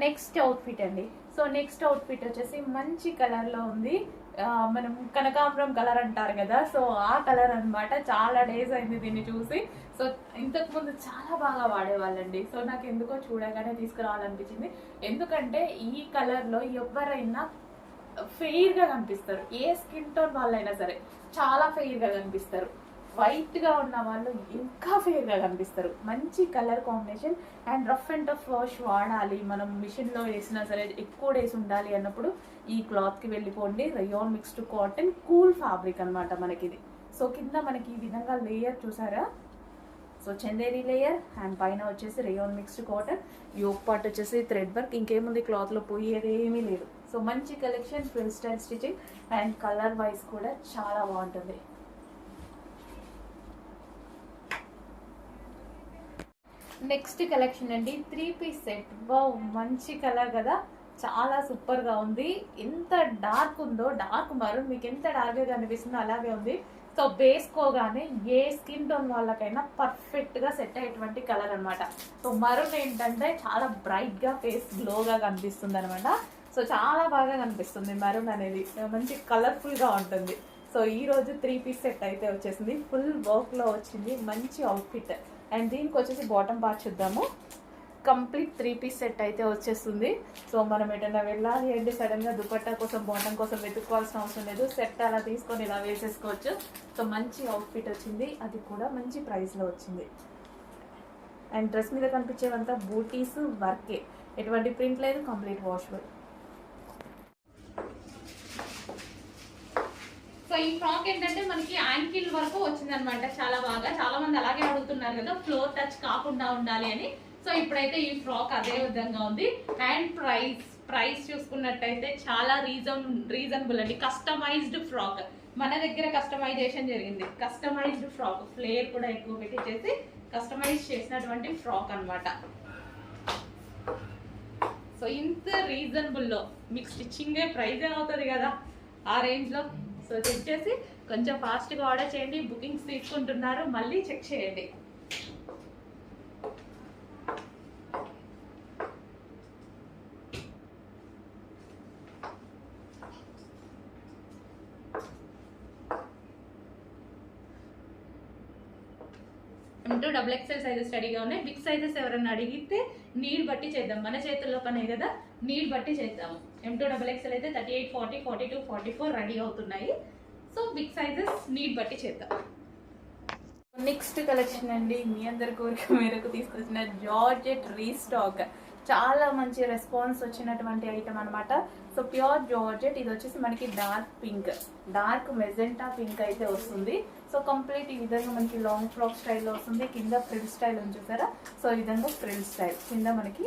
Next outfit అండి. So next outfit వచ్చేసి మంచి కలర్లో ఉంది. మనం కనకాంబరం కలర్ అంటారు కదా, సో ఆ కలర్ అనమాట. చాలా డేస్ అయింది దీన్ని చూసి. సో ఇంతకుముందు చాలా బాగా వాడేవాళ్ళండి. సో నాకు ఎందుకో చూడగానే తీసుకురావాలనిపించింది. ఎందుకంటే ఈ కలర్లో ఎవరైనా ఫెయిర్గా కనిపిస్తారు. ఏ స్కిన్ టోన్ వాళ్ళైనా సరే చాలా ఫెయిర్గా కనిపిస్తారు. వైట్గా ఉన్న వాళ్ళు ఇంకా ఫెయిర్గా కనిపిస్తారు. మంచి colour combination. And rough and tough wash వాడాలి, మనం మిషన్లో వేసినా సరే ఎక్కువ డేస్ ఉండాలి అన్నప్పుడు ఈ క్లాత్కి వెళ్ళిపోండి. Rayon mixed cotton cool fabric అనమాట మనకి ఇది. సో కింద మనకి ఈ విధంగా లేయర్ చూసారా, సో చందేరి లేయర్ అండ్ పైన వచ్చేసి rayon mixed cotton. Yoke part వచ్చేసి థ్రెడ్ వర్క్. ఇంకేముంది క్లాత్లో పోయేది ఏమీ లేదు. సో మంచి collection, frill style stitching and colour wise కూడా చాలా బాగుంటుంది. నెక్స్ట్ కలెక్షన్ అండి, 3 పీస్ సెట్. వావ్, మంచి కలర్ కదా, చాలా సూపర్గా ఉంది. ఎంత డార్క్ ఉందో, డార్క్ మరూన్ మీకు ఎంత డార్క్గా కనిపిస్తుందో అలాగే ఉంది. సో వేసుకోగానే ఏ స్కిన్ టోన్ వాళ్ళకైనా పర్ఫెక్ట్గా సెట్ అయ్యేటువంటి కలర్ అనమాట. సో మరూన్ ఏంటంటే చాలా బ్రైట్గా ఫేస్ గ్లోగా కనిపిస్తుంది అనమాట. సో చాలా బాగా కనిపిస్తుంది మరూన్ అనేది, మంచి కలర్ఫుల్గా ఉంటుంది. సో ఈరోజు 3 పీస్ సెట్ అయితే వచ్చేసింది, ఫుల్ వర్క్లో వచ్చింది, మంచి అవుట్ఫిట్. అండ్ దీనికి వచ్చేసి బాటమ్ పార్ట్ చూద్దాము. కంప్లీట్ 3 పీస్ సెట్ అయితే వచ్చేస్తుంది. సో మనం ఎటైనా వెళ్ళాలి అంటే సడన్గా దుపట్టా కోసం బాటమ్ కోసం వెతుక్కోవాల్సిన అవసరం లేదు. సెట్ అలా తీసుకొని ఇలా వేసేసుకోవచ్చు. సో మంచి అవుట్ఫిట్ వచ్చింది, అది కూడా మంచి ప్రైస్లో వచ్చింది. అండ్ డ్రెస్ మీద కనిపించేవంతా బూటీస్ వర్కే, ఎటువంటి ప్రింట్ లేదు, కంప్లీట్ వాషబుల్. సో ఈ ఫ్రాక్ ఏంటంటే మనకి యాంకిల్ వరకు వచ్చింది అనమాట. చాలా బాగా, చాలా మంది అలాగే అడుగుతున్నారు కదా ఫ్లోర్ టచ్ కాకుండా ఉండాలి అని. సో ఇప్పుడైతే ఈ ఫ్రాక్ అదే విధంగా ఉంది. అండ్ ప్రైస్ చూసుకున్నట్టయితే చాలా రీజనబుల్ అండి. కస్టమైజ్డ్ ఫ్రాక్ మన దగ్గర కస్టమైజేషన్ జరిగింది. కస్టమైజ్డ్ ఫ్రాక్, ఫ్లేర్ కూడా ఎక్కువ పెట్టించేసి కస్టమైజ్ చేసినటువంటి ఫ్రాక్ అనమాట. సో ఇంత రీజనబుల్లో మీకు స్టిచ్చింగే ప్రైజ్ అవుతుంది కదా ఆ రేంజ్లో. సో చెక్ చేసి కొంచెం ఫాస్ట్గా ఆర్డర్ చేయండి. బుకింగ్స్ తీసుకుంటున్నారు, మళ్ళీ చెక్ చేయండి. XXL సైజెస్ స్టడీగా ఉన్నాయి. బిగ్ సైజెస్ ఎవరైనా అడిగితే నీడ్ బట్టి చేద్దాం, మన చేతుల్లో పనే కదా, నీడ్ బట్టి చేద్దాము. XXL అయితే 38, 40, 42, 44 రెడీ అవుతున్నాయి. సో బిగ్ సైజెస్ నీడ్ బట్టి చేద్దాం. నెక్స్ట్ కలెక్షన్ అండి, మీ అందరి కోరిక మేరకు తీసుకొచ్చిన జార్జెట్ రీస్టాక్. చాలా మంచి రెస్పాన్స్ వచ్చినటువంటి ఐటమ్ అనమాట. సో ప్యూర్ జార్జెట్, ఇది వచ్చేసి మనకి dark pink, dark magenta pink అయితే వస్తుంది. సో కంప్లీట్ ఈ విధంగా మనకి లాంగ్ ఫ్రాక్ స్టైల్లో వస్తుంది. కింద ఫ్రిల్ స్టైల్ ఉంది చూసారా, సో ఈ విధంగా ఫ్రిల్ స్టైల్, కింద మనకి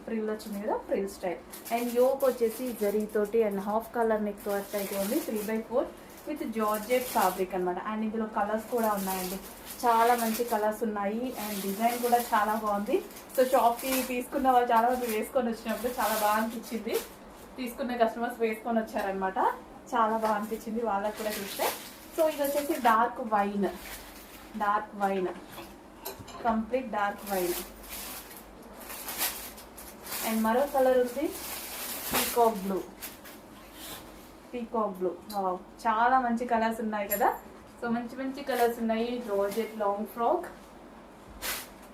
ఫ్రిల్ వచ్చింది కదా, ఫ్రిల్ స్టైల్. అండ్ యోక్ వచ్చేసి జరీతోటి and half colour neck work అయితే ఉంది. 3/4 విత్ జార్జెట్ ఫ్యాబ్రిక్ అనమాట. అండ్ ఇందులో కలర్స్ కూడా ఉన్నాయండి, చాలా మంచి కలర్స్ ఉన్నాయి. అండ్ డిజైన్ కూడా చాలా బాగుంది. సో షాప్కి తీసుకున్న వాళ్ళు చాలా మంది వేసుకొని వచ్చినప్పుడు చాలా బాగా అనిపించింది. తీసుకున్న కస్టమర్స్ వేసుకొని వచ్చారనమాట, చాలా బాగా అనిపించింది వాళ్ళకి కూడా చూస్తే. సో ఇది వచ్చేసి dark wine, complete dark wine. And మరో కలర్ ఉంది పీకాక్ బ్లూ. చాలా మంచి కలర్స్ ఉన్నాయి కదా. సో మంచి కలర్స్ ఉన్నాయి. జార్జెట్ లాంగ్ ఫ్రాక్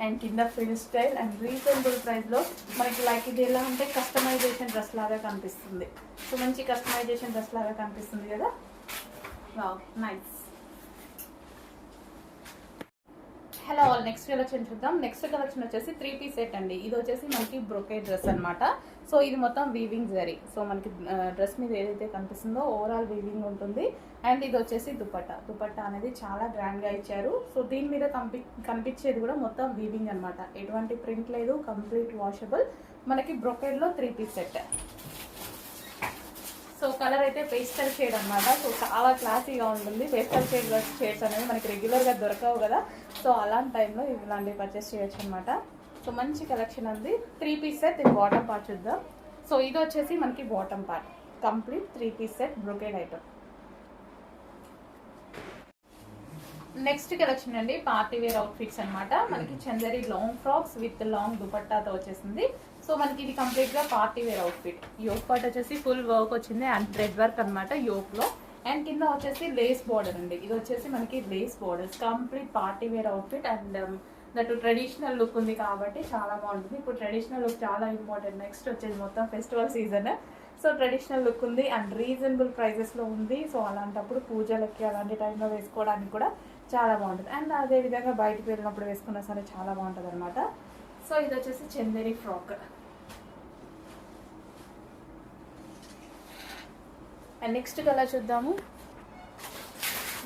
అండ్ కింద ఫ్రిల్ స్టైల్ అండ్ రీజనబుల్ ప్రైస్లో మనకి లైక్ ఇది ఎలా అంటే కస్టమైజేషన్ డ్రెస్ లాగా కనిపిస్తుంది. సో మంచి కస్టమైజేషన్ డ్రెస్ లాగా కనిపిస్తుంది కదా. Wow, nice. Hello all, next collection చూద్దాం. నెక్స్ట్ కలెక్షన్ వచ్చేసి 3 పీస్ సెట్ అండి. ఇది వచ్చేసి మనకి బ్రొకేడ్ డ్రెస్ అనమాట. సో ఇది మొత్తం వీవింగ్ జరీ. సో మనకి డ్రెస్ మీద ఏదైతే కనిపిస్తుందో ఓవరాల్ వీవింగ్ ఉంటుంది. అండ్ ఇది వచ్చేసి దుపట్టా అనేది చాలా గ్రాండ్గా ఇచ్చారు. సో దీని మీద కనిపించేది కూడా మొత్తం వీవింగ్ అనమాట, ఎటువంటి ప్రింట్ లేదు, కంప్లీట్ వాషబుల్. మనకి బ్రొకేడ్లో 3 పీస్ సెట్. సో కలర్ అయితే పేస్టల్ షేడ్ అనమాట. సో చాలా క్లాసీగా ఉంటుంది. పేస్టల్ షేడ్స్ అనేవి మనకి రెగ్యులర్గా దొరకవు కదా. సో అలాంటి టైంలో ఇలాంటివి పర్చేస్ చేయొచ్చు అనమాట. సో మంచి కలెక్షన్ ఉంది. 3 పీస్ సెట్. ఇది బాటమ్ పార్ట్ చూద్దాం. సో ఇది వచ్చేసి మనకి bottom part, complete 3 piece set brocade item. Next collection అండి, పార్టీ వేర్ అవుట్ఫిట్స్ అనమాట. మనకి Chanderi long frocks with long దుపట్టాతో వచ్చేసింది. సో మనకి ఇది కంప్లీట్గా party wear outfit. Yoke part వచ్చేసి ఫుల్ వర్క్ వచ్చింది అండ్ థ్రెడ్ వర్క్ అనమాట యోక్లో. అండ్ కింద వచ్చేసి లేస్ బార్డర్ అండి. ఇది వచ్చేసి మనకి lace borders, complete party wear outfit. And that traditional look ఉంది కాబట్టి చాలా బాగుంటుంది. ఇప్పుడు ట్రెడిషనల్ లుక్ చాలా ఇంపార్టెంట్. నెక్స్ట్ వచ్చేది మొత్తం festival season. So traditional look ఉంది అండ్ రీజనబుల్ ప్రైజెస్లో ఉంది. సో అలాంటప్పుడు పూజలకి అలాంటి టైంలో వేసుకోవడానికి కూడా చాలా బాగుంటుంది. అండ్ అదేవిధంగా బయటకు వెళ్ళినప్పుడు వేసుకున్నా సరే చాలా బాగుంటుంది అనమాట. సో ఇది వచ్చేసి Chanderi frock. And next colour చూద్దాము.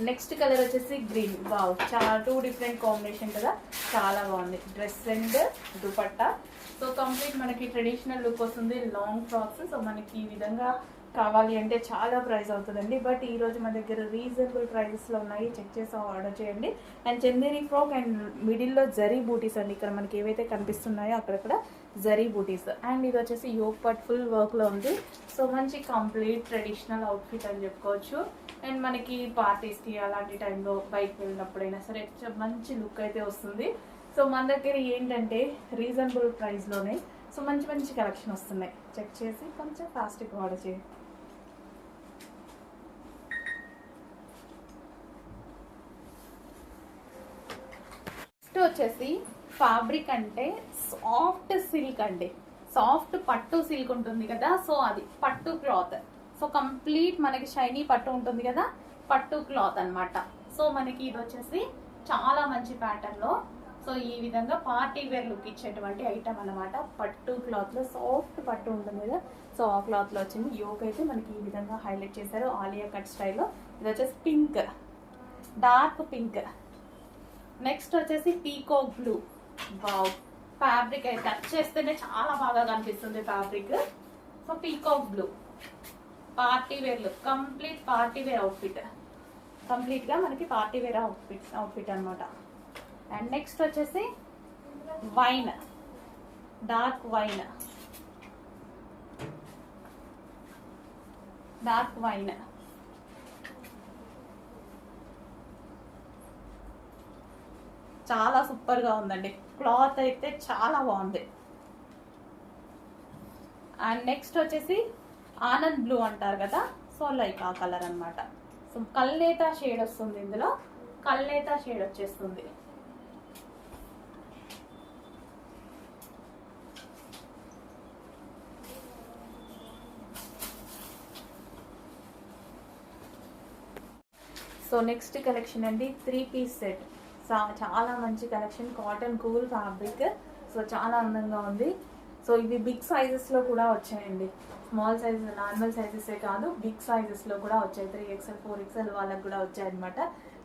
నెక్స్ట్ కలర్ వచ్చేసి గ్రీన్. వావ్, చాలా 2 డిఫరెంట్ కాంబినేషన్ కదా, చాలా బాగుంది. Dress and dupatta. So complete మనకి ట్రెడిషనల్ లుక్ వస్తుంది, లాంగ్ ఫ్రాక్స్. సో మనకి ఈ విధంగా కావాలి అంటే చాలా ప్రైస్ అవుతుందండి. బట్ ఈరోజు మన దగ్గర రీజనబుల్ ప్రైజెస్లో ఉన్నాయి, చెక్ చేసి ఆర్డర్ చేయండి. అండ్ చందేరి ఫ్రాక్ అండ్ మిడిల్లో జరీ బూటీస్ అండి. ఇక్కడ మనకి ఏవైతే కనిపిస్తున్నాయో అక్కడక్కడ జరీ బూటీస్. అండ్ ఇది వచ్చేసి యోక్ పార్ట్ ఫుల్ వర్క్లో ఉంది. సో మంచి కంప్లీట్ ట్రెడిషనల్ అవుట్ఫిట్ అని చెప్పుకోవచ్చు. అండ్ మనకి పార్టీస్కి అలాంటి టైంలో బయటకు వెళ్ళినప్పుడైనా సరే మంచి లుక్ అయితే వస్తుంది. సో మన దగ్గర ఏంటంటే రీజనబుల్ ప్రైస్లోనే సో మంచి మంచి కలెక్షన్ వస్తున్నాయి. చెక్ చేసి కొంచెం ఫాస్ట్గా ఆర్డర్ చేయండి. నెక్స్ట్ వచ్చేసి ఫ్యాబ్రిక్ అంటే సాఫ్ట్ సిల్క్ అండి. సాఫ్ట్ పట్టు సిల్క్ ఉంటుంది కదా, సో అది పట్టు క్లాత్. సో కంప్లీట్ మనకి షైనీ పట్టు ఉంటుంది కదా, పట్టు క్లాత్ అనమాట. సో మనకి ఇది వచ్చేసి చాలా మంచి ప్యాటర్న్లో సో ఈ విధంగా పార్టీ వేర్ లుక్ ఇచ్చేటువంటి ఐటమ్ అనమాట. పట్టు క్లాత్లో సాఫ్ట్ పట్టు ఉంటుంది కదా, సో ఆ క్లాత్లో వచ్చింది. యోక్ అయితే మనకి ఈ విధంగా హైలైట్ చేశారు ఆలియా కట్ స్టైల్లో. ఇది వచ్చేసి పింక్, డార్క్ పింక్. నెక్స్ట్ వచ్చేసి పీకాక్ బ్లూ. వావ్, ఫ్యాబ్రిక్ అయితే టచ్ చేస్తేనే చాలా బాగా కనిపిస్తుంది fabric. So peacock blue party wear look, complete party wear outfit. కంప్లీట్గా మనకి పార్టీ వేర్ అవుట్ఫిట్ అనమాట. అండ్ నెక్స్ట్ వచ్చేసి wine, dark wine. Dark wine చాలా సూపర్గా ఉందండి. క్లాత్ అయితే చాలా బాగుంది. అండ్ నెక్స్ట్ వచ్చేసి ఆనంద్ బ్లూ అంటారు కదా, సో లైక్ ఆ కలర్ అనమాట. సో కల్నేత షేడ్ వస్తుంది ఇందులో, కల్నేత షేడ్ వచ్చేస్తుంది. సో నెక్స్ట్ కలెక్షన్ అండి 3 పీస్ సెట్. చాలా మంచి collection, cotton cool fabric. So చాలా అందంగా ఉంది. సో ఇవి బిగ్ సైజెస్లో కూడా వచ్చాయండి. స్మాల్ సైజ్ నార్మల్ సైజెసే కాదు, బిగ్ సైజెస్లో కూడా వచ్చాయి. 3XL 4XL వాళ్ళకి కూడా వచ్చాయన్నమాట.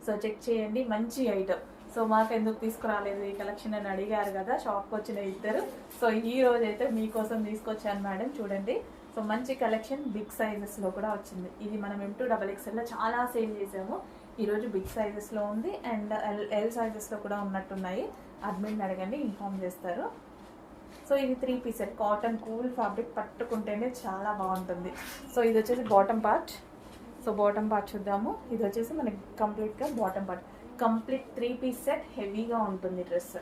సో చెక్ చేయండి, మంచి ఐటమ్. సో మాకు ఎందుకు తీసుకురాలేదు ఈ కలెక్షన్ అని అడిగారు కదా షాప్కి వచ్చిన ఇద్దరు. సో ఈ రోజు అయితే మీకోసం తీసుకొచ్చాను మేడం, చూడండి. సో మంచి కలెక్షన్ బిగ్ సైజెస్లో కూడా వచ్చింది. ఇది మనం M2XXL చాలా సేల్ చేసాము. ఈరోజు బిగ్ సైజెస్లో ఉంది అండ్ ఎల్ సైజెస్లో కూడా ఉన్నట్టున్నాయి. అడ్మిన్ అడగండి, ఇన్ఫామ్ చేస్తారు. సో ఇది 3 piece set, cotton cool fabric, పట్టుకుంటేనే చాలా బాగుంటుంది. సో ఇది వచ్చేసి bottom part. So bottom part చూద్దాము. ఇది వచ్చేసి మనకి కంప్లీట్గా bottom part, complete 3 piece set. హెవీగా ఉంటుంది డ్రెస్.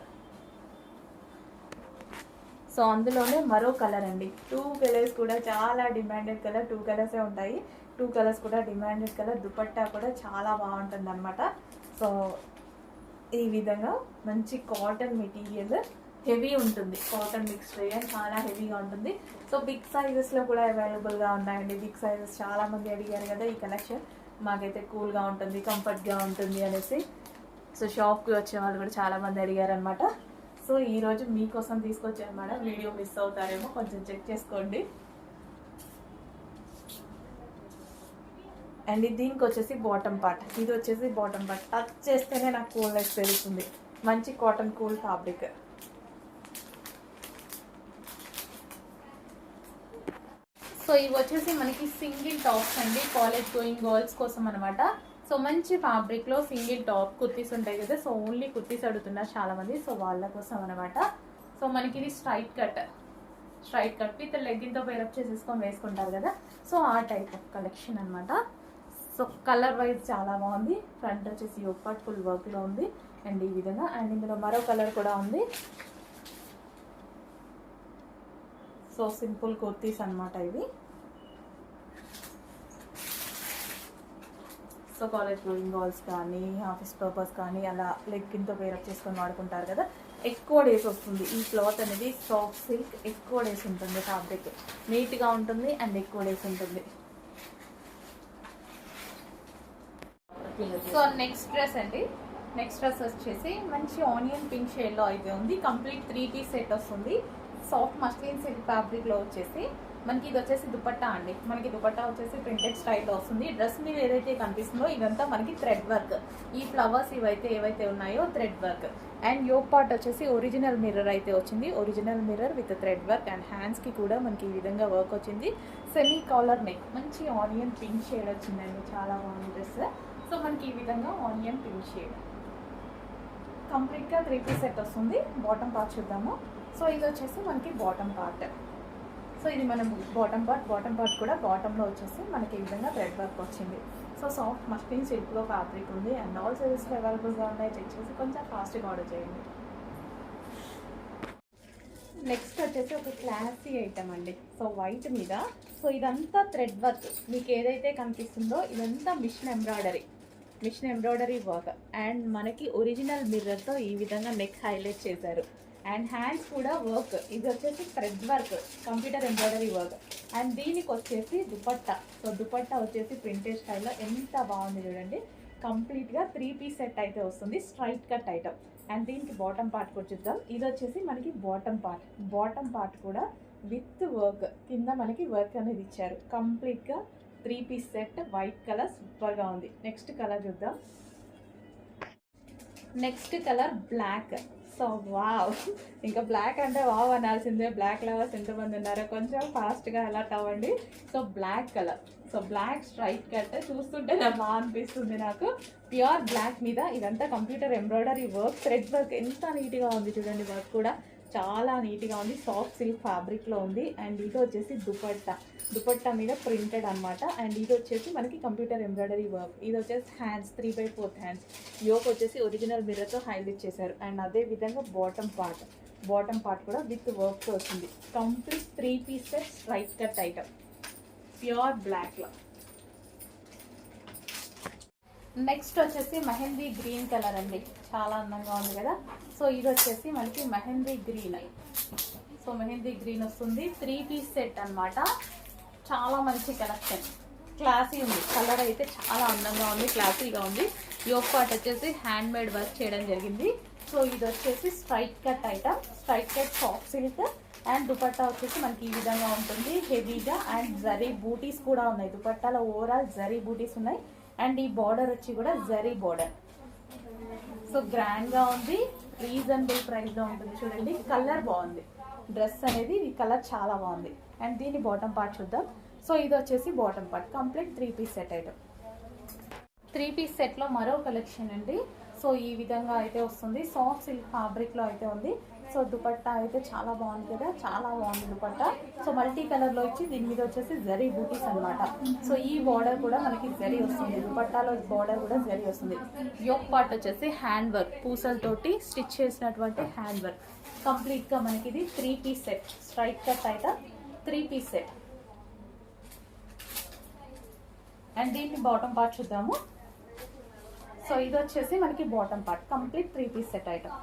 సో అందులోనే మరో కలర్ అండి, 2 కలర్స్ కూడా చాలా డిమాండెడ్ కలర్. 2 కలర్సే ఉంటాయి, 2 కలర్స్ కూడా డిమాండెడ్ కలర్. దుపట్టా కూడా చాలా బాగుంటుంది అనమాట. సో ఈ విధంగా మంచి కాటన్ మెటీరియల్, హెవీ ఉంటుంది. కాటన్ మిక్స్ చేయడం చాలా హెవీగా ఉంటుంది. సో బిగ్ సైజెస్లో కూడా అవైలబుల్గా ఉన్నాయండి. బిగ్ సైజెస్ చాలామంది అడిగారు కదా ఈ కలెక్షన్. మాకైతే కూల్గా ఉంటుంది, కంఫర్ట్గా ఉంటుంది అనేసి. సో షాప్కి వచ్చే వాళ్ళు కూడా చాలామంది అడిగారు అనమాట. సో ఈరోజు మీకోసం తీసుకొచ్చాను మేడం. వీడియో మిస్ అవుతారేమో, కొంచెం చెక్ చేసుకోండి. అండ్ దీనికి వచ్చేసి బాటమ్ పార్ట్. ఇది వచ్చేసి బాటమ్ పార్ట్, టచ్ చేస్తేనే నాకు కూల్నెస్ పెరుగుతుంది. మంచి కాటన్ కూల్ ఫ్యాబ్రిక్. సో ఇవి వచ్చేసి మనకి సింగిల్ టాప్స్ అండి, కాలేజ్ గోయింగ్ గర్ల్స్ కోసం అనమాట. సో మంచి ఫ్యాబ్రిక్లో సింగిల్ టాప్ కుర్తీస్ ఉంటాయి కదా, సో ఓన్లీ కుర్తీస్ అడుగుతున్నారు చాలామంది. సో వాళ్ళ కోసం అనమాట. సో మనకి ఇది స్ట్రైట్ కట్ విత్ లెగ్గిన్తో పేరప్ చేసేసుకొని వేసుకుంటారు కదా, సో ఆ టైప్ ఆఫ్ కలెక్షన్ అనమాట. సో కలర్ వైజ్ చాలా బాగుంది. ఫ్రంట్ వచ్చేసి యోక్ పార్ట్ ఫుల్ వర్క్లో ఉంది అండ్ ఈ విధంగా. అండ్ ఇందులో మరో కలర్ కూడా ఉంది. సో సింపుల్ కుర్తీస్ అన్నమాట ఇవి. సో కాలేజ్ గోయింగ్ గర్ల్స్ కానీ ఆఫీస్ పర్పస్ కానీ అలా లెగ్గిన్తో వేరప్ చేసుకొని వాడుకుంటారు కదా, ఎక్కువ డేస్ వస్తుంది. ఈ క్లాత్ అనేది సాఫ్ట్ సిల్క్, ఎక్కువ డేస్ ఉంటుంది. ఫ్యాబ్రిక్ నీట్గా ఉంటుంది అండ్ ఎక్కువ డేస్ ఉంటుంది. సో నెక్స్ట్ డ్రెస్ అండి. నెక్స్ట్ డ్రెస్ వచ్చేసి మంచి ఆనియన్ పింక్ షేడ్లో అయితే ఉంది. కంప్లీట్ 3 పీస్ సెట్ వస్తుంది. సాఫ్ట్ మస్లిన్ సిల్క్ ఫ్యాబ్రిక్లో వచ్చేసి మనకి ఇది వచ్చేసి దుపట్టా అండి. మనకి దుపట్టా వచ్చేసి ప్రింటెడ్ స్టైల్లో వస్తుంది. డ్రెస్ మీద ఏదైతే కనిపిస్తుందో ఇదంతా మనకి థ్రెడ్ వర్క్. ఈ ఫ్లవర్స్ ఇవైతే ఏవైతే ఉన్నాయో thread work. And yoke part వచ్చేసి ఒరిజినల్ మిర్రర్ అయితే వచ్చింది. Original mirror with thread work and హ్యాండ్స్కి కూడా మనకి ఈ విధంగా వర్క్ వచ్చింది. సెమీ కాలర్ నెక్, మంచి ఆనియన్ పింక్ షేడ్ వచ్చిందండి. చాలా బాగుంది డ్రెస్. సో మనకి ఈ విధంగా ఆనియన్ పింక్ షేడ్ కంప్లీట్గా 3 పీస్ సెట్ వస్తుంది. బాటమ్ పార్ట్ చూద్దాము. సో ఇది వచ్చేసి మనకి బాటమ్ పార్ట్. సో ఇది మన బాటమ్ పార్ట్ కూడా బాటంలో వచ్చేసి మనకి ఈ విధంగా థ్రెడ్ వర్క్ వచ్చింది. సో సాఫ్ట్ మస్లిన్ సిల్క్లో ఫ్యాబ్రిక్ ఉంది అండ్ ఆల్ సైజెస్లో అవైలబుల్గా ఉన్నాయి. చెక్ చేసి కొంచెం ఫాస్ట్గా ఆర్డర్ చేయండి. నెక్స్ట్ వచ్చేసి ఒక క్లాసీ ఐటమ్ అండి. సో వైట్ మీద, సో ఇదంతా థ్రెడ్ వర్క్. మీకు ఏదైతే కనిపిస్తుందో ఇదంతా మిషన్ ఎంబ్రాయిడరీ వర్క్ అండ్ మనకి ఒరిజినల్ మిర్రర్తో ఈ విధంగా నెక్ హైలైట్ చేశారు. అండ్ హ్యాండ్స్ కూడా వర్క్. ఇది వచ్చేసి thread work, computer embroidery work. And దీనికి వచ్చేసి దుపట్టా. సో దుపట్టా వచ్చేసి ప్రింటెడ్ స్టైల్లో ఎంత బాగుంది చూడండి. కంప్లీట్గా 3 పీస్ సెట్ అయితే వస్తుంది. Straight cut item. అండ్ దీనికి బాటమ్ పార్ట్ కూడా చూద్దాం. ఇది వచ్చేసి మనకి బాటమ్ పార్ట్ కూడా విత్ వర్క్. కింద మనకి వర్క్ అనేది ఇచ్చారు. కంప్లీట్గా 3 పీస్ సెట్. వైట్ కలర్ సూపర్గా ఉంది. నెక్స్ట్ కలర్ చూద్దాం. Next colour black. So wow, ఇంకా బ్లాక్ అంటే వావ్ అనాల్సిందే. బ్లాక్ లవర్స్ ఎంతమంది ఉన్నారో కొంచెం ఫాస్ట్గా అలర్ట్ అవ్వండి. So black colour, so black straight cut చూస్తుంటే నాకు బాగా అనిపిస్తుంది. నాకు ప్యూర్ బ్లాక్ మీద ఇదంతా computer embroidery work, thread work ఎంత నీట్గా ఉంది చూడండి. వర్క్ కూడా చాలా నీట్గా ఉంది. సాఫ్ట్ సిల్క్ ఫ్యాబ్రిక్లో ఉంది. అండ్ ఇది వచ్చేసి దుపట్టా మీద ప్రింటెడ్ అనమాట. అండ్ ఇది వచ్చేసి మనకి కంప్యూటర్ ఎంబ్రాయిడరీ వర్క్. ఇది వచ్చేసి హ్యాండ్స్ 3/4 హ్యాండ్స్. యోక్ వచ్చేసి ఒరిజినల్ మిర్రర్తో హైలైట్ చేశారు. అండ్ అదే విధంగా బాటమ్ పార్ట్ కూడా విత్ వర్క్తో వచ్చింది. Complete 3 piece set straight cut item pure బ్లాక్లో. నెక్స్ట్ వచ్చేసి మెహందీ గ్రీన్ కలర్ అండి. చాలా అందంగా ఉంది కదా. సో ఇది వచ్చేసి మనకి mehndi green. So mehndi green వస్తుంది. 3 పీస్ సెట్ అనమాట. చాలా మంచి కలెక్షన్, క్లాసీ ఉంది. కలర్ అయితే చాలా అందంగా ఉంది, క్లాసీగా ఉంది. యోక్ పార్ట్ వచ్చేసి హ్యాండ్ మేడ్ వర్క్ చేయడం జరిగింది. సో ఇది వచ్చేసి straight cut item, straight cut soft silk. And dupatta వచ్చేసి మనకి ఈ విధంగా ఉంటుంది హెవీగా. అండ్ జరీ బూటీస్ కూడా ఉన్నాయి. దుపట్టాలో ఓవరాల్ జరీ బూటీస్ ఉన్నాయి. అండ్ ఈ బార్డర్ వచ్చి కూడా జరీ బార్డర్. సో గ్రాండ్గా ఉంది, రీజనబుల్ ప్రైస్లో ఉంటుంది. చూడండి కలర్ బాగుంది. డ్రెస్ అనేది ఈ కలర్ చాలా బాగుంది. అండ్ దీని బాటమ్ పార్ట్ చూద్దాం. సో ఇది వచ్చేసి bottom part. Complete 3 piece set item. 3 piece సెట్లో మరో కలెక్షన్ అండి. సో ఈ విధంగా అయితే వస్తుంది. సాఫ్ట్ సిల్క్ ఫ్యాబ్రిక్లో అయితే ఉంది. సో దుపట్టా అయితే చాలా బాగుంది కదా, చాలా బాగుంది దుపట్టా. సో మల్టీ కలర్లో వచ్చి దీని మీద వచ్చేసి జరీ బూటీస్ అనమాట. సో ఈ బార్డర్ కూడా మనకి జరీ వస్తుంది. దుపట్టాలో బార్డర్ కూడా జరీ వస్తుంది. యోక్ పార్ట్ వచ్చేసి హ్యాండ్ వర్క్, పూసలతోటి స్టిచ్ చేసినటువంటి హ్యాండ్ వర్క్. కంప్లీట్గా మనకి ఇది 3 piece set straight cut item, 3 piece set. And దీన్ని బాటమ్ పార్ట్ చూద్దాము. సో ఇది వచ్చేసి మనకి bottom part. Complete 3 piece set item.